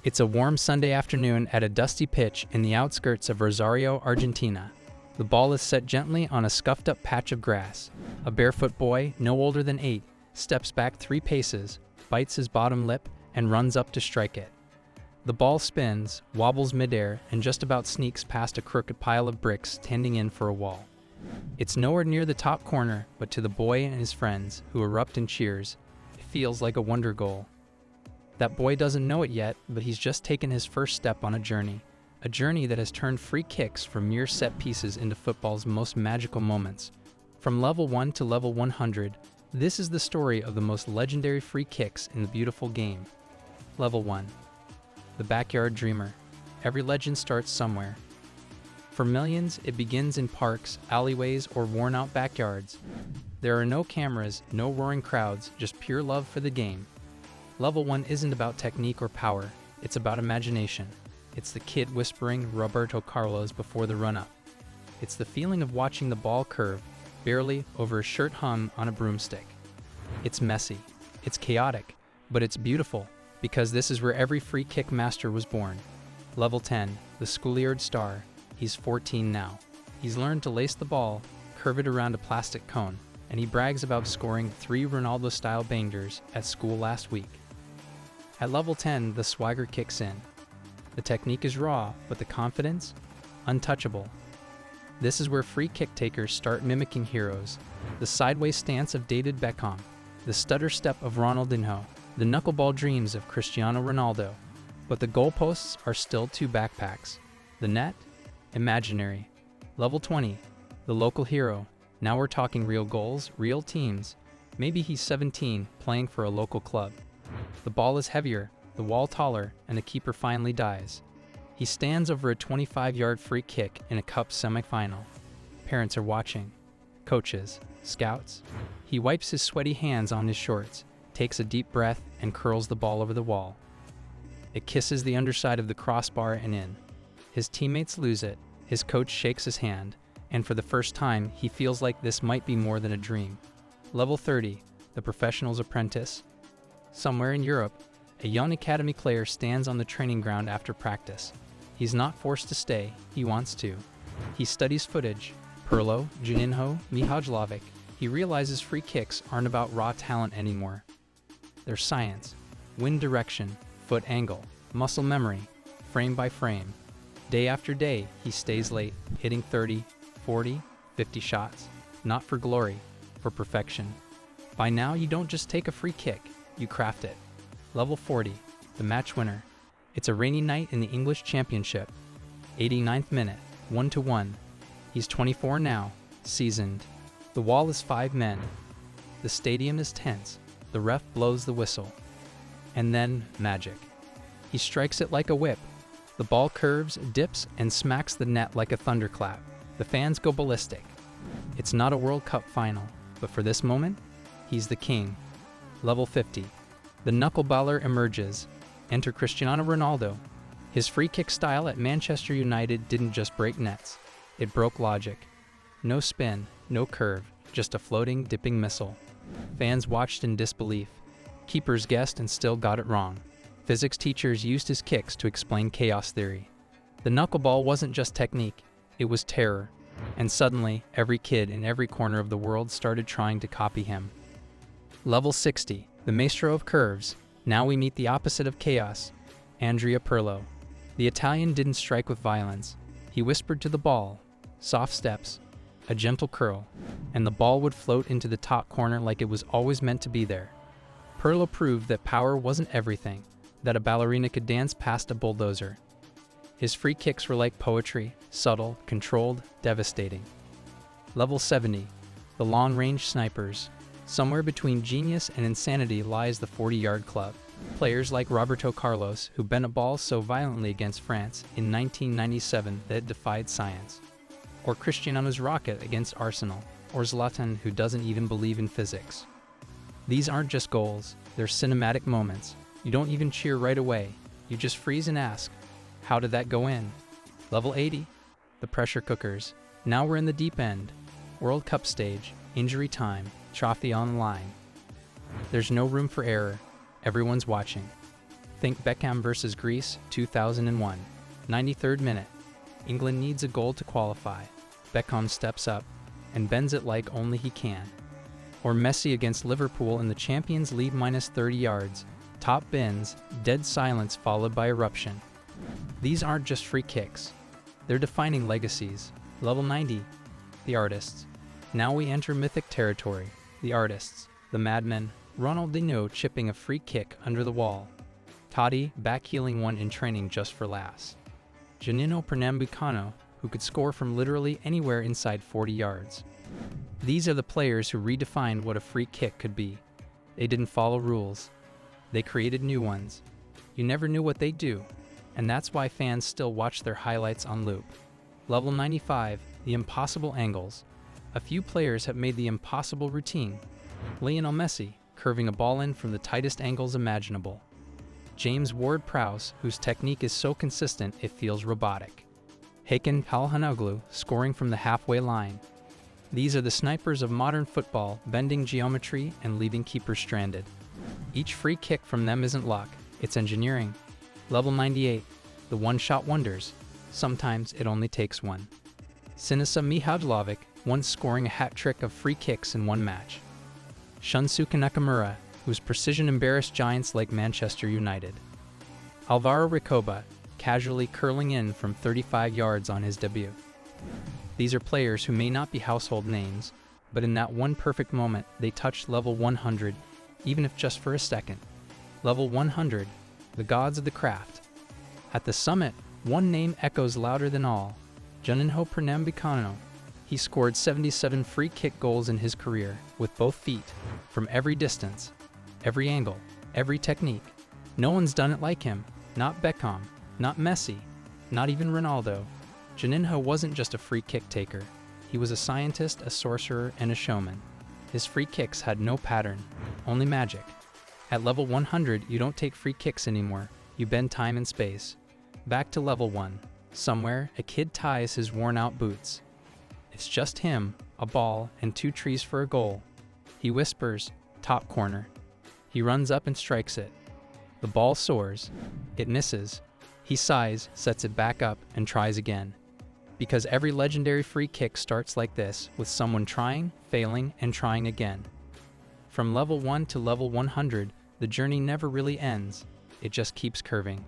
It's a warm Sunday afternoon at a dusty pitch in the outskirts of Rosario, Argentina. The ball is set gently on a scuffed-up patch of grass. A barefoot boy, no older than 8, steps back 3 paces, bites his bottom lip, and runs up to strike it. The ball spins, wobbles midair, and just about sneaks past a crooked pile of bricks tending in for a wall. It's nowhere near the top corner, but to the boy and his friends, who erupt in cheers, it feels like a wonder goal. That boy doesn't know it yet, but he's just taken his first step on a journey that has turned free kicks from mere set pieces into football's most magical moments. From level 1 to level 100, this is the story of the most legendary free kicks in the beautiful game. Level 1. The Backyard Dreamer. Every legend starts somewhere. For millions, it begins in parks, alleyways, or worn-out backyards. There are no cameras, no roaring crowds, just pure love for the game. Level 1 isn't about technique or power, it's about imagination. It's the kid whispering Roberto Carlos before the run-up. It's the feeling of watching the ball curve, barely, over a shirt hung on a broomstick. It's messy, it's chaotic, but it's beautiful, because this is where every free kick master was born. Level 10, the schoolyard star. He's 14 now. He's learned to lace the ball, curve it around a plastic cone, and he brags about scoring 3 Ronaldo-style bangers at school last week. At level 10, the swagger kicks in. The technique is raw, but the confidence? Untouchable. This is where free kick takers start mimicking heroes. The sideways stance of David Beckham, the stutter step of Ronaldinho, the knuckleball dreams of Cristiano Ronaldo. But the goalposts are still 2 backpacks. The net? Imaginary. Level 20, the local hero. Now we're talking real goals, real teams. Maybe he's 17, playing for a local club. The ball is heavier, the wall taller, and the keeper finally dies. He stands over a 25-yard free kick in a cup semifinal. Parents are watching. Coaches, scouts. He wipes his sweaty hands on his shorts, takes a deep breath, and curls the ball over the wall. It kisses the underside of the crossbar and in. His teammates lose it, his coach shakes his hand, and for the first time, he feels like this might be more than a dream. Level 30, the professional's apprentice. Somewhere in Europe, a young academy player stands on the training ground after practice. He's not forced to stay, he wants to. He studies footage. Pirlo, Juninho, Mihajlovic. He realizes free kicks aren't about raw talent anymore. They're science, wind direction, foot angle, muscle memory, frame by frame. Day after day, he stays late, hitting 30, 40, 50 shots. Not for glory, for perfection. By now, you don't just take a free kick, you craft it. Level 40, the match winner. It's a rainy night in the English Championship. 89th minute, 1-1. He's 24 now, seasoned. The wall is 5 men. The stadium is tense. The ref blows the whistle. And then, magic. He strikes it like a whip. The ball curves, dips, and smacks the net like a thunderclap. The fans go ballistic. It's not a World Cup final, but for this moment, he's the king. Level 50. The knuckleballer emerges. Enter Cristiano Ronaldo. His free kick style at Manchester United didn't just break nets. It broke logic. No spin, no curve, just a floating, dipping missile. Fans watched in disbelief. Keepers guessed and still got it wrong. Physics teachers used his kicks to explain chaos theory. The knuckleball wasn't just technique, it was terror. And suddenly, every kid in every corner of the world started trying to copy him. Level 60, the maestro of curves. Now we meet the opposite of chaos, Andrea Pirlo. The Italian didn't strike with violence. He whispered to the ball, soft steps, a gentle curl, and the ball would float into the top corner like it was always meant to be there. Pirlo proved that power wasn't everything, that a ballerina could dance past a bulldozer. His free kicks were like poetry, subtle, controlled, devastating. Level 70, the long-range snipers. Somewhere between genius and insanity lies the 40-yard club. Players like Roberto Carlos, who bent a ball so violently against France in 1997 that it defied science. Or Cristiano's rocket against Arsenal. Or Zlatan, who doesn't even believe in physics. These aren't just goals, they're cinematic moments. You don't even cheer right away. You just freeze and ask, how did that go in? Level 80, the pressure cookers. Now we're in the deep end. World Cup stage, injury time, trophy on the line. There's no room for error. Everyone's watching. Think Beckham vs Greece, 2001. 93rd minute. England needs a goal to qualify. Beckham steps up and bends it like only he can. Or Messi against Liverpool in the Champions League minus 30 yards. Top bins, dead silence followed by eruption. These aren't just free kicks. They're defining legacies. Level 90. The artists. Now we enter mythic territory. The artists. The madmen. Ronaldo chipping a free kick under the wall. Totti backheeling one in training just for laughs. Juninho Pernambucano, who could score from literally anywhere inside 40 yards. These are the players who redefined what a free kick could be. They didn't follow rules. They created new ones. You never knew what they'd do, and that's why fans still watch their highlights on loop. Level 95, the impossible angles. A few players have made the impossible routine. Lionel Messi, curving a ball in from the tightest angles imaginable. James Ward-Prowse, whose technique is so consistent it feels robotic. Hakan Calhanoglu, scoring from the halfway line. These are the snipers of modern football, bending geometry and leaving keepers stranded. Each free kick from them isn't luck, it's engineering. Level 98, the one-shot wonders. Sometimes it only takes one. Sinisa Mihajlovic, once scoring a hat trick of free kicks in one match. Shunsuke Nakamura, whose precision embarrassed giants like Manchester United. Alvaro Recoba, casually curling in from 35 yards on his debut. These are players who may not be household names, but in that one perfect moment, they touched level 100, even if just for a second. Level 100, the gods of the craft. At the summit, one name echoes louder than all, Juninho Pernambucano. He scored 77 free kick goals in his career, with both feet, from every distance, every angle, every technique. No one's done it like him. Not Beckham, not Messi, not even Ronaldo. Juninho wasn't just a free kick taker. He was a scientist, a sorcerer, and a showman. His free kicks had no pattern, only magic. At level 100, you don't take free kicks anymore. You bend time and space. Back to level 1. Somewhere, a kid ties his worn-out boots. It's just him, a ball, and 2 trees for a goal. He whispers, "Top corner." He runs up and strikes it. The ball soars. It misses. He sighs, sets it back up, and tries again. Because every legendary free kick starts like this, with someone trying, failing, and trying again. From level 1 to level 100, the journey never really ends. It just keeps curving.